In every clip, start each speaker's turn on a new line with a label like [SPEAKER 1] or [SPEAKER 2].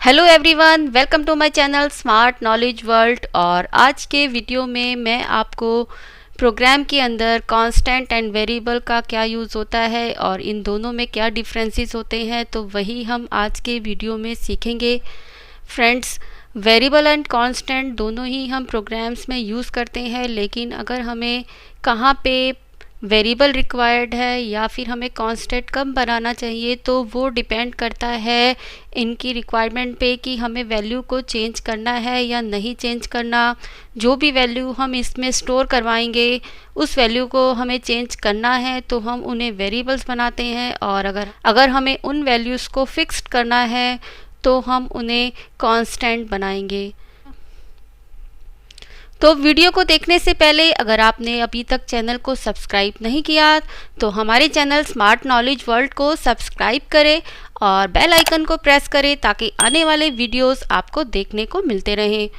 [SPEAKER 1] Hello everyone, welcome to my channel smart knowledge world. और आज के वीडियो में मैं आपको प्रोग्राम के अंदर कांस्टेंट एंड वेरिएबल का क्या यूज़ होता है और इन दोनों में क्या डिफरेंसेस होते हैं, तो वही हम आज के वीडियो में सीखेंगे। फ्रेंड्स, वेरिएबल एंड कांस्टेंट दोनों ही हम प्रोग्राम्स में यूज़ करते हैं, लेकिन अगर हमें कहाँ पे वेरिएबल रिक्वायर्ड है या फिर हमें कांस्टेंट कब बनाना चाहिए, तो वो डिपेंड करता है इनकी रिक्वायरमेंट पे कि हमें वैल्यू को चेंज करना है या नहीं चेंज करना। जो भी वैल्यू हम इसमें स्टोर करवाएंगे उस वैल्यू को हमें चेंज करना है तो हम उन्हें वेरिएबल्स बनाते हैं, और अगर हमें उन वैल्यूज़ को फिक्स्ड करना है तो हम उन्हें कांस्टेंट बनाएंगे। तो वीडियो को देखने से पहले अगर आपने अभी तक चैनल को सब्सक्राइब नहीं किया तो हमारे चैनल स्मार्ट नॉलेज वर्ल्ड को सब्सक्राइब करें और बेल आइकन को प्रेस करें ताकि आने वाले वीडियोस आपको देखने को मिलते रहें।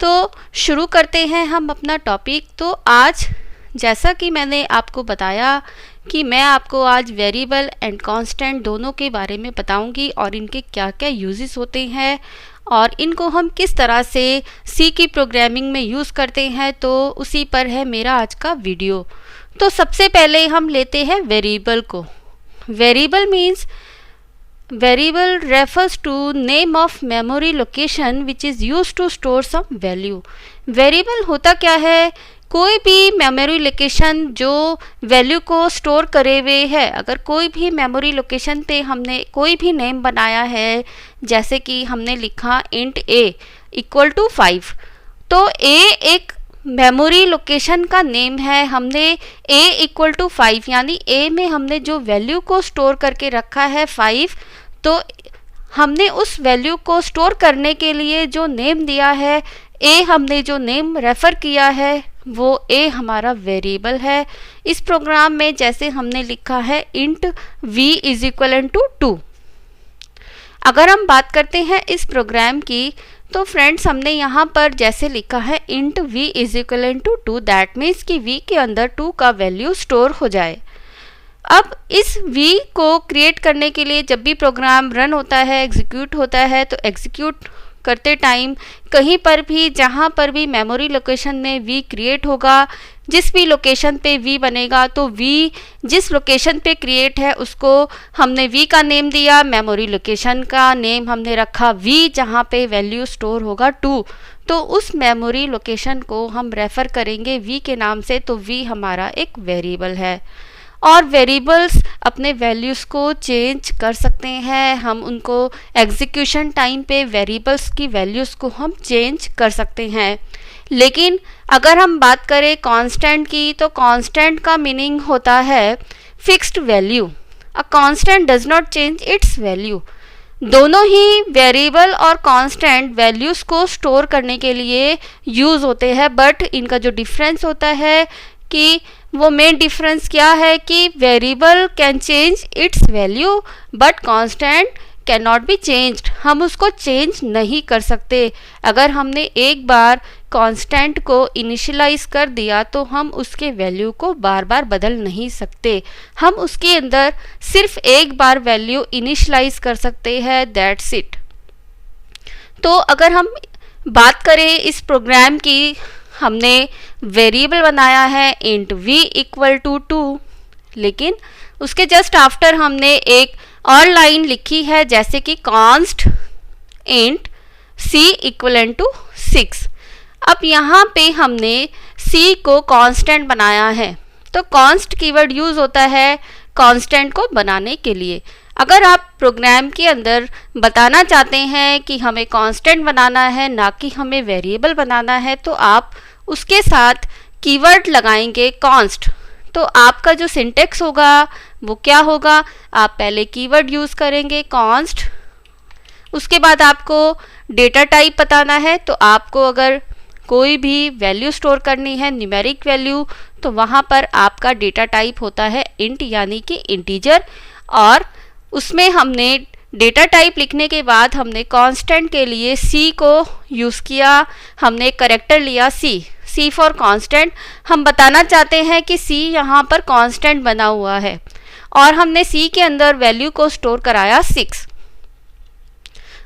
[SPEAKER 1] तो शुरू करते हैं हम अपना टॉपिक। तो आज जैसा कि मैंने आपको बताया कि मैं आपको आज वेरिएबल एंड कांस्टेंट दोनों के बारे में बताऊंगी और इनके क्या क्या यूजेस होते हैं और इनको हम किस तरह से सी की प्रोग्रामिंग में यूज़ करते हैं, तो उसी पर है मेरा आज का वीडियो। तो सबसे पहले हम लेते हैं वेरिएबल को। Variable refers to name of memory location which is used to store some value. Variable होता क्या है? कोई भी मेमोरी लोकेशन जो वैल्यू को स्टोर करे हुए है। अगर कोई भी मेमोरी लोकेशन पे हमने कोई भी नेम बनाया है, जैसे कि हमने लिखा इंट a इक्वल टू 5, तो a एक मेमोरी लोकेशन का नेम है। हमने a इक्वल टू 5 यानी a में हमने जो वैल्यू को स्टोर करके रखा है 5, तो हमने उस वैल्यू को स्टोर करने के लिए जो नेम दिया है, a हमने जो नेम रेफ़र किया है वो a हमारा वेरिएबल है। इस प्रोग्राम में जैसे हमने लिखा है int v is equal to 2। अगर हम बात करते हैं इस प्रोग्राम की, तो फ्रेंड्स हमने यहाँ पर जैसे लिखा है int v is equal to 2, that means कि v के अंदर 2 का वैल्यू स्टोर हो जाए। अब इस v को क्रिएट करने के लिए जब भी प्रोग्राम रन होता है, एग्जीक्यूट होता है, तो एग्जीक्यूट करते टाइम कहीं पर भी जहाँ पर भी मेमोरी लोकेशन में v क्रिएट होगा, जिस भी लोकेशन पे v बनेगा, तो v जिस लोकेशन पे क्रिएट है उसको हमने v का नेम दिया, मेमोरी लोकेशन का नेम हमने रखा v, जहाँ पे वैल्यू स्टोर होगा 2, तो उस मेमोरी लोकेशन को हम रेफ़र करेंगे v के नाम से। तो v हमारा एक वेरिएबल है और वेरिएबल्स अपने वैल्यूज़ को चेंज कर सकते हैं। हम उनको एग्जीक्यूशन टाइम पे वेरिएबल्स की वैल्यूज़ को हम चेंज कर सकते हैं। लेकिन अगर हम बात करें कांस्टेंट की, तो कांस्टेंट का मीनिंग होता है fixed value. A constant does not change it's value. दोनों ही वेरिएबल और कांस्टेंट वैल्यूज़ को स्टोर करने के लिए यूज़ होते हैं, बट इनका जो डिफरेंस होता है कि वो मेन डिफरेंस क्या है कि variable can change it's value but constant can not be changed. हम उसको चेंज नहीं कर सकते। अगर हमने एक बार कांस्टेंट को इनिशियलाइज कर दिया तो हम उसके वैल्यू को बार बार बदल नहीं सकते। हम उसके अंदर सिर्फ एक बार वैल्यू इनिशियलाइज कर सकते हैं, दैट्स इट। तो अगर हम बात करें इस प्रोग्राम की, हमने वेरिएबल बनाया है इंट v इक्वल टू 2, लेकिन उसके जस्ट आफ्टर हमने एक और लाइन लिखी है जैसे कि const int c equal to 6। अब यहाँ पे हमने c को कांस्टेंट बनाया है, तो कॉन्स्ट कीवर्ड यूज़ होता है कांस्टेंट को बनाने के लिए। अगर आप प्रोग्राम के अंदर बताना चाहते हैं कि हमें कांस्टेंट बनाना है ना कि हमें वेरिएबल बनाना है, तो आप उसके साथ कीवर्ड लगाएंगे कॉन्स्ट। तो आपका जो सिंटेक्स होगा वो क्या होगा? आप पहले कीवर्ड यूज़ करेंगे कॉन्स्ट, उसके बाद आपको डेटा टाइप बताना है। तो आपको अगर कोई भी वैल्यू स्टोर करनी है, न्यूमेरिक वैल्यू, तो वहाँ पर आपका डेटा टाइप होता है इंट यानी कि इंटीजर, और उसमें हमने डेटा टाइप लिखने के बाद हमने कांस्टेंट के लिए c को यूज़ किया। हमने करेक्टर लिया c फॉर कांस्टेंट। हम बताना चाहते हैं कि c यहाँ पर कांस्टेंट बना हुआ है और हमने c के अंदर वैल्यू को स्टोर कराया 6।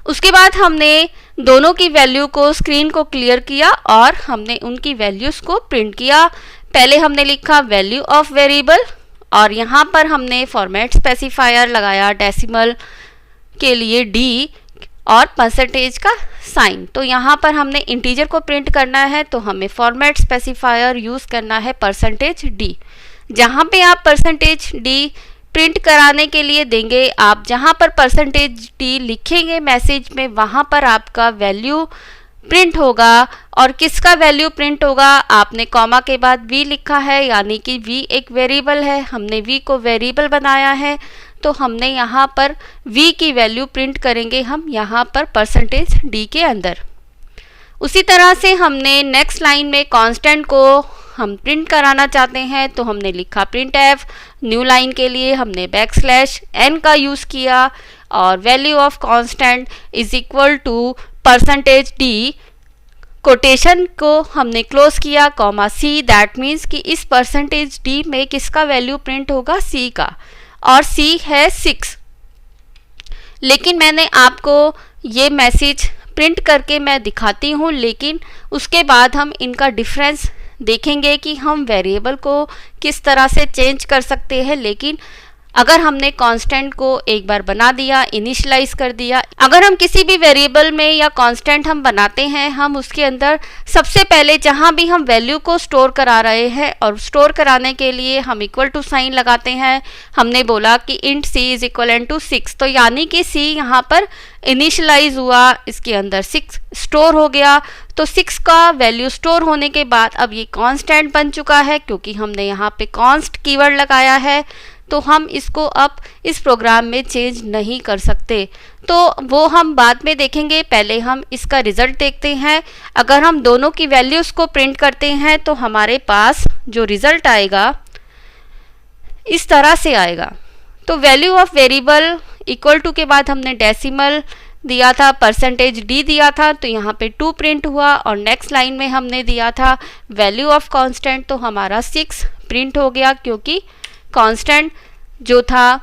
[SPEAKER 1] उसके बाद हमने दोनों की वैल्यू को स्क्रीन को क्लियर किया और हमने उनकी वैल्यूज को प्रिंट किया। पहले हमने लिखा वैल्यू ऑफ वेरिएबल और यहाँ पर हमने फॉर्मेट स्पेसिफायर लगाया डेसिमल के लिए डी और परसेंटेज का साइन। तो यहाँ पर हमने इंटीजर को प्रिंट करना है तो हमें फॉर्मेट स्पेसिफायर यूज़ करना है परसेंटेज डी। जहाँ पे आप परसेंटेज डी प्रिंट कराने के लिए देंगे, आप जहाँ पर परसेंटेज डी लिखेंगे मैसेज में, वहाँ पर आपका वैल्यू प्रिंट होगा। और किसका वैल्यू प्रिंट होगा? आपने कॉमा के बाद v लिखा है, यानी कि v एक वेरिएबल है, हमने v को वेरिएबल बनाया है, तो हमने यहाँ पर v की वैल्यू प्रिंट करेंगे हम यहाँ पर परसेंटेज d के अंदर। उसी तरह से हमने नेक्स्ट लाइन में कांस्टेंट को हम प्रिंट कराना चाहते हैं तो हमने लिखा प्रिंट एफ। न्यू लाइन के लिए हमने \n का यूज़ किया और value of constant is equal to percentage D, quotation को हमने क्लोज किया कॉमा सी। दैट मीन्स कि इस परसेंटेज डी में किसका वैल्यू प्रिंट होगा? सी का, और सी है 6। लेकिन मैंने आपको ये मैसेज प्रिंट करके मैं दिखाती हूँ, लेकिन उसके बाद हम इनका डिफरेंस देखेंगे कि हम वेरिएबल को किस तरह से चेंज कर सकते हैं। लेकिन अगर हमने कांस्टेंट को एक बार बना दिया, इनिशियलाइज कर दिया, अगर हम किसी भी वेरिएबल में या कांस्टेंट हम बनाते हैं, हम उसके अंदर सबसे पहले जहां भी हम वैल्यू को स्टोर करा रहे हैं और स्टोर कराने के लिए हम इक्वल टू साइन लगाते हैं। हमने बोला कि int C is equal to 6, तो यानी कि सी यहाँ पर इनिशियलाइज हुआ, इसके अंदर 6 स्टोर हो गया। तो 6 का वैल्यू स्टोर होने के बाद अब ये कांस्टेंट बन चुका है, क्योंकि हमने यहाँ पे कॉन्स्ट कीवर्ड लगाया है, तो हम इसको अब इस प्रोग्राम में चेंज नहीं कर सकते। तो वो हम बाद में देखेंगे, पहले हम इसका रिजल्ट देखते हैं। अगर हम दोनों की वैल्यूज़ को प्रिंट करते हैं तो हमारे पास जो रिजल्ट आएगा इस तरह से आएगा। तो value of variable equal to के बाद हमने डेसिमल दिया था, परसेंटेज डी दिया था, तो यहाँ पे 2 प्रिंट हुआ। और नेक्स्ट लाइन में हमने दिया था वैल्यू ऑफ कांस्टेंट, तो हमारा 6 प्रिंट हो गया, क्योंकि कांस्टेंट जो था,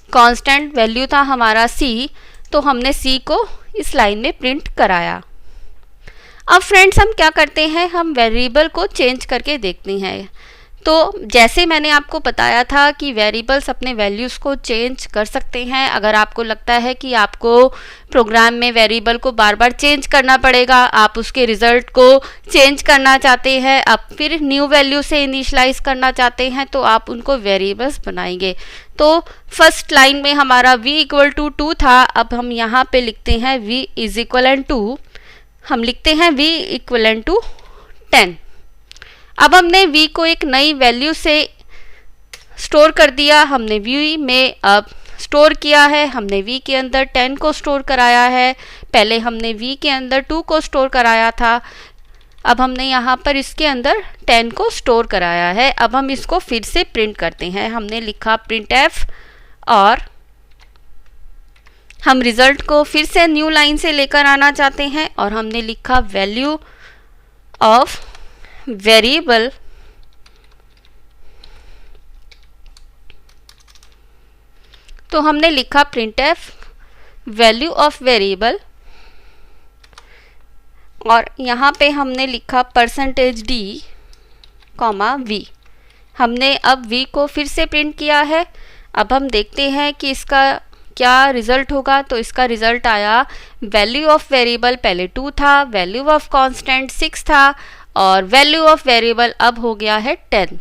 [SPEAKER 1] कांस्टेंट वैल्यू था हमारा c, तो हमने c को इस लाइन में प्रिंट कराया। अब फ्रेंड्स हम क्या करते हैं, हम वेरिएबल को चेंज करके देखते हैं। तो जैसे मैंने आपको बताया था कि वेरिएबल्स अपने वैल्यूज़ को चेंज कर सकते हैं। अगर आपको लगता है कि आपको प्रोग्राम में वेरिएबल को बार बार चेंज करना पड़ेगा, आप उसके रिज़ल्ट को चेंज करना चाहते हैं, आप फिर न्यू वैल्यू से इनिशियलाइज करना चाहते हैं, तो आप उनको वेरिएबल्स बनाएंगे। तो फर्स्ट लाइन में हमारा v इक्वल टू 2 था, अब हम यहाँ पे लिखते हैं v इज इक्वल टू, हम लिखते हैं v इक्वल टू 10। अब हमने v को एक नई वैल्यू से स्टोर कर दिया, हमने v में अब स्टोर किया है, हमने v के अंदर 10 को स्टोर कराया है, पहले हमने v के अंदर 2 को स्टोर कराया था, अब हमने यहाँ पर इसके अंदर 10 को स्टोर कराया है। अब हम इसको फिर से प्रिंट करते हैं। हमने लिखा प्रिंट एफ और हम रिज़ल्ट को फिर से न्यू लाइन से लेकर आना चाहते हैं और हमने लिखा वैल्यू ऑफ वेरिएबल तो हमने लिखा print F value of variable और यहाँ पे हमने लिखा परसेंटेज डी कॉमा वी। हमने अब v को फिर से प्रिंट किया है। अब हम देखते हैं कि इसका क्या रिज़ल्ट होगा। तो इसका रिज़ल्ट आया वैल्यू ऑफ वेरिएबल पहले 2 था, वैल्यू ऑफ कांस्टेंट 6 था और वैल्यू ऑफ वेरिएबल अब हो गया है 10।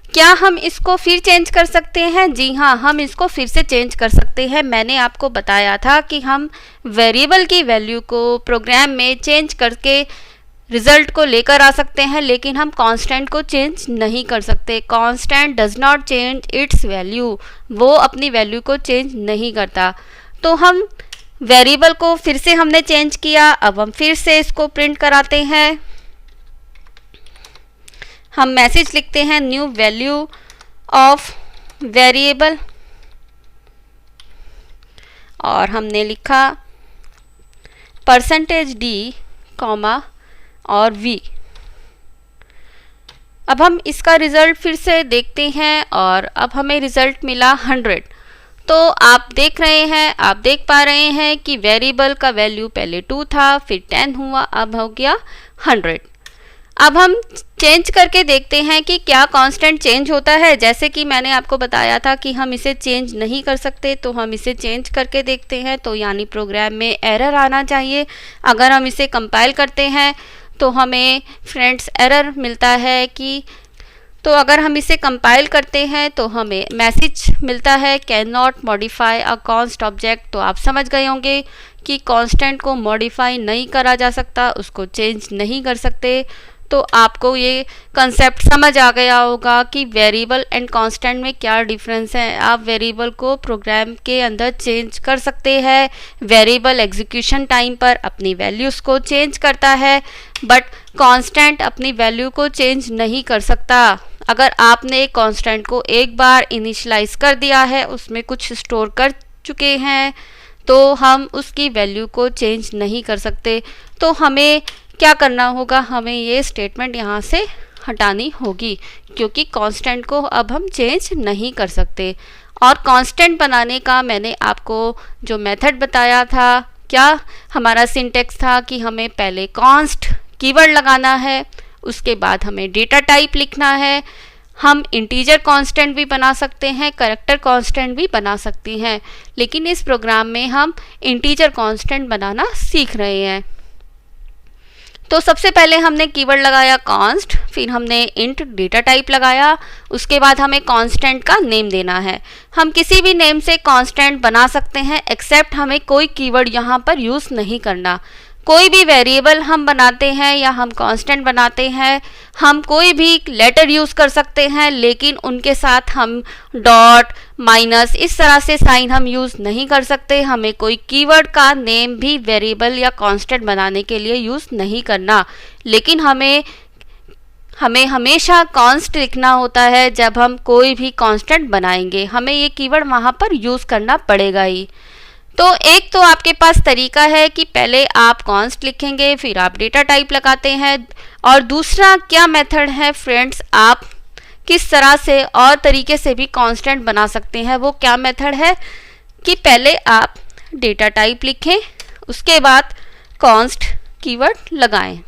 [SPEAKER 1] क्या हम इसको फिर चेंज कर सकते हैं? जी हाँ, हम इसको फिर से चेंज कर सकते हैं। मैंने आपको बताया था कि हम वेरिएबल की वैल्यू को प्रोग्राम में चेंज करके रिज़ल्ट को लेकर आ सकते हैं, लेकिन हम कांस्टेंट को चेंज नहीं कर सकते। Constant does not change it's value, वो अपनी वैल्यू को चेंज नहीं करता। तो हम वेरिएबल को फिर से हमने चेंज किया। अब हम फिर से इसको प्रिंट कराते हैं। हम मैसेज लिखते हैं न्यू वैल्यू ऑफ वेरिएबल और हमने लिखा परसेंटेज डी कॉमा और v। अब हम इसका रिज़ल्ट फिर से देखते हैं और अब हमें रिज़ल्ट मिला 100। तो आप देख रहे हैं, आप देख पा रहे हैं कि वेरिएबल का वैल्यू पहले 2 था, फिर 10 हुआ, अब हो गया 100। अब हम चेंज करके देखते हैं कि क्या कांस्टेंट चेंज होता है। जैसे कि मैंने आपको बताया था कि हम इसे चेंज नहीं कर सकते, तो हम इसे चेंज करके देखते हैं, तो यानी प्रोग्राम में एरर आना चाहिए। अगर हम इसे कंपाइल करते हैं तो हमें फ्रेंड्स एरर मिलता है कि, तो अगर हम इसे कंपाइल करते हैं तो हमें मैसेज मिलता है can not modify a const object. तो आप समझ गए होंगे कि कांस्टेंट को मॉडिफाई नहीं करा जा सकता, उसको चेंज नहीं कर सकते। तो आपको ये कंसेप्ट समझ आ गया होगा कि वेरिएबल एंड कांस्टेंट में क्या डिफरेंस है। आप वेरिएबल को प्रोग्राम के अंदर चेंज कर सकते हैं। वेरिएबल एग्जीक्यूशन टाइम पर अपनी वैल्यूज़ को चेंज करता है, बट कांस्टेंट अपनी वैल्यू को चेंज नहीं कर सकता। अगर आपने कांस्टेंट को एक बार इनिशियलाइज कर दिया है, उसमें कुछ स्टोर कर चुके हैं, तो हम उसकी वैल्यू को चेंज नहीं कर सकते। तो हमें क्या करना होगा, हमें ये स्टेटमेंट यहाँ से हटानी होगी, क्योंकि कांस्टेंट को अब हम चेंज नहीं कर सकते। और कांस्टेंट बनाने का मैंने आपको जो मेथड बताया था, क्या हमारा सिंटेक्स था कि हमें पहले कॉन्स्ट कीवर्ड लगाना है, उसके बाद हमें डेटा टाइप लिखना है। हम इंटीजर कांस्टेंट भी बना सकते हैं, कैरेक्टर कांस्टेंट भी बना सकते हैं, लेकिन इस प्रोग्राम में हम इंटीजर कांस्टेंट बनाना सीख रहे हैं। तो सबसे पहले हमने कीवर्ड लगाया कॉन्स्ट, फिर हमने इंट डेटा टाइप लगाया, उसके बाद हमें कांस्टेंट का नेम देना है। हम किसी भी नेम से कांस्टेंट बना सकते हैं, एक्सेप्ट हमें कोई कीवर्ड यहाँ पर यूज़ नहीं करना। कोई भी वेरिएबल हम बनाते हैं या हम कांस्टेंट बनाते हैं, हम कोई भी लेटर यूज़ कर सकते हैं, लेकिन उनके साथ हम डॉट, माइनस इस तरह से साइन हम यूज़ नहीं कर सकते। हमें कोई कीवर्ड का नेम भी वेरिएबल या कांस्टेंट बनाने के लिए यूज़ नहीं करना, लेकिन हमें हमेशा कॉन्स्ट लिखना होता है। जब हम कोई भी कांस्टेंट बनाएंगे, हमें ये कीवर्ड वहाँ पर यूज़ करना पड़ेगा ही। तो एक तो आपके पास तरीका है कि पहले आप कॉन्स्ट लिखेंगे, फिर आप डेटा टाइप लगाते हैं। और दूसरा क्या मेथड है फ्रेंड्स, आप किस तरह से और तरीके से भी कांस्टेंट बना सकते हैं, वो क्या मेथड है कि पहले आप डेटा टाइप लिखें, उसके बाद कॉन्स्ट कीवर्ड लगाएं।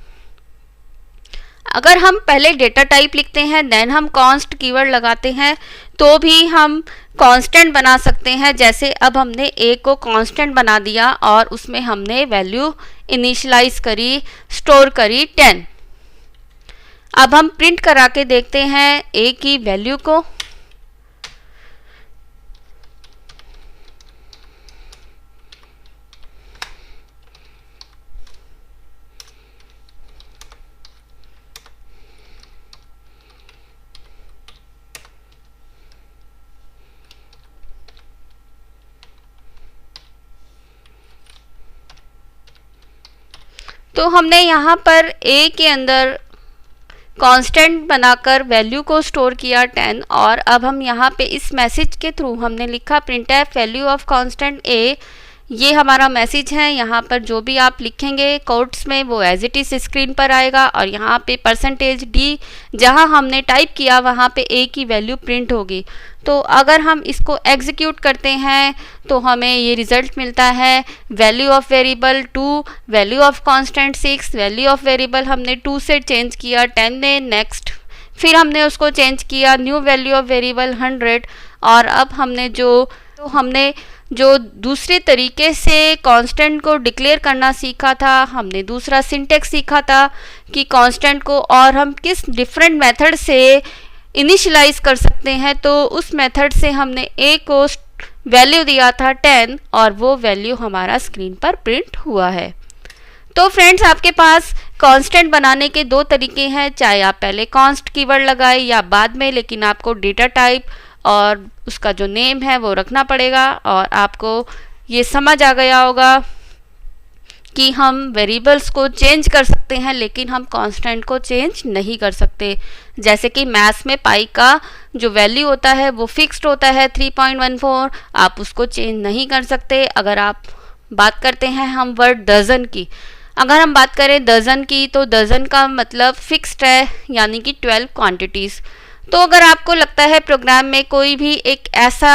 [SPEAKER 1] अगर हम पहले डेटा टाइप लिखते हैं देन हम कॉन्स्ट कीवर्ड लगाते हैं, तो भी हम कांस्टेंट बना सकते हैं। जैसे अब हमने a को कांस्टेंट बना दिया और उसमें हमने वैल्यू इनिशियलाइज करी, स्टोर करी 10। अब हम प्रिंट करा के देखते हैं a की वैल्यू को। तो हमने यहाँ पर a के अंदर कांस्टेंट बनाकर वैल्यू को स्टोर किया 10, और अब हम यहाँ पे इस मैसेज के थ्रू हमने लिखा printf value of constant a। ये हमारा मैसेज है। यहाँ पर जो भी आप लिखेंगे कोट्स में वो एज इट इज़ स्क्रीन पर आएगा, और यहाँ पे %d जहाँ हमने टाइप किया वहाँ पे a की वैल्यू प्रिंट होगी। तो अगर हम इसको एग्जीक्यूट करते हैं तो हमें ये रिज़ल्ट मिलता है value of variable 2, value of constant 6, value of variable हमने 2 से चेंज किया 10 ने, नेक्स्ट फिर हमने उसको चेंज किया न्यू वैल्यू ऑफ वेरिएबल 100। और अब हमने जो दूसरे तरीके से कांस्टेंट को डिक्लेयर करना सीखा था, हमने दूसरा सिंटेक्स सीखा था कि कांस्टेंट को और हम किस डिफरेंट मेथड से इनिशियलाइज कर सकते हैं। तो उस मेथड से हमने a को वैल्यू दिया था 10 और वो वैल्यू हमारा स्क्रीन पर प्रिंट हुआ है। तो फ्रेंड्स, आपके पास कांस्टेंट बनाने के दो तरीके हैं, चाहे आप पहले कॉन्स्ट कीवर्ड लगाए या बाद में, लेकिन आपको डेटा टाइप और उसका जो नेम है वो रखना पड़ेगा। और आपको ये समझ आ गया होगा कि हम वेरिएबल्स को चेंज कर सकते हैं, लेकिन हम कांस्टेंट को चेंज नहीं कर सकते। जैसे कि मैथ्स में पाई का जो वैल्यू होता है वो फिक्स्ड होता है 3.14, आप उसको चेंज नहीं कर सकते। अगर आप बात करते हैं हम वर्ड डजन की, अगर हम बात करें डजन की, तो डजन का मतलब फिक्स्ड है, यानी कि 12 क्वांटिटीज़। तो अगर आपको लगता है प्रोग्राम में कोई भी एक ऐसा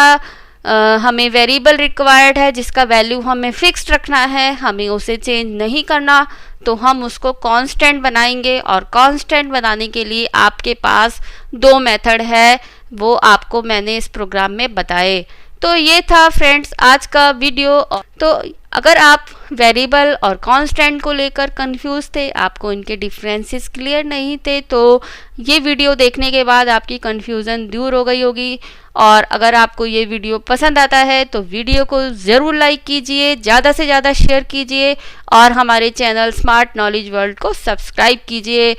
[SPEAKER 1] हमें वेरिएबल रिक्वायर्ड है जिसका वैल्यू हमें फिक्स्ड रखना है, हमें उसे चेंज नहीं करना, तो हम उसको कांस्टेंट बनाएंगे। और कांस्टेंट बनाने के लिए आपके पास दो मेथड है, वो आपको मैंने इस प्रोग्राम में बताए। तो ये था फ्रेंड्स आज का वीडियो। तो अगर आप वेरिएबल और कांस्टेंट को लेकर कंफ्यूज थे, आपको इनके डिफरेंसेस क्लियर नहीं थे, तो ये वीडियो देखने के बाद आपकी कंफ्यूजन दूर हो गई होगी। और अगर आपको ये वीडियो पसंद आता है तो वीडियो को ज़रूर लाइक कीजिए, ज़्यादा से ज़्यादा शेयर कीजिए और हमारे चैनल स्मार्ट नॉलेज वर्ल्ड को सब्सक्राइब कीजिए।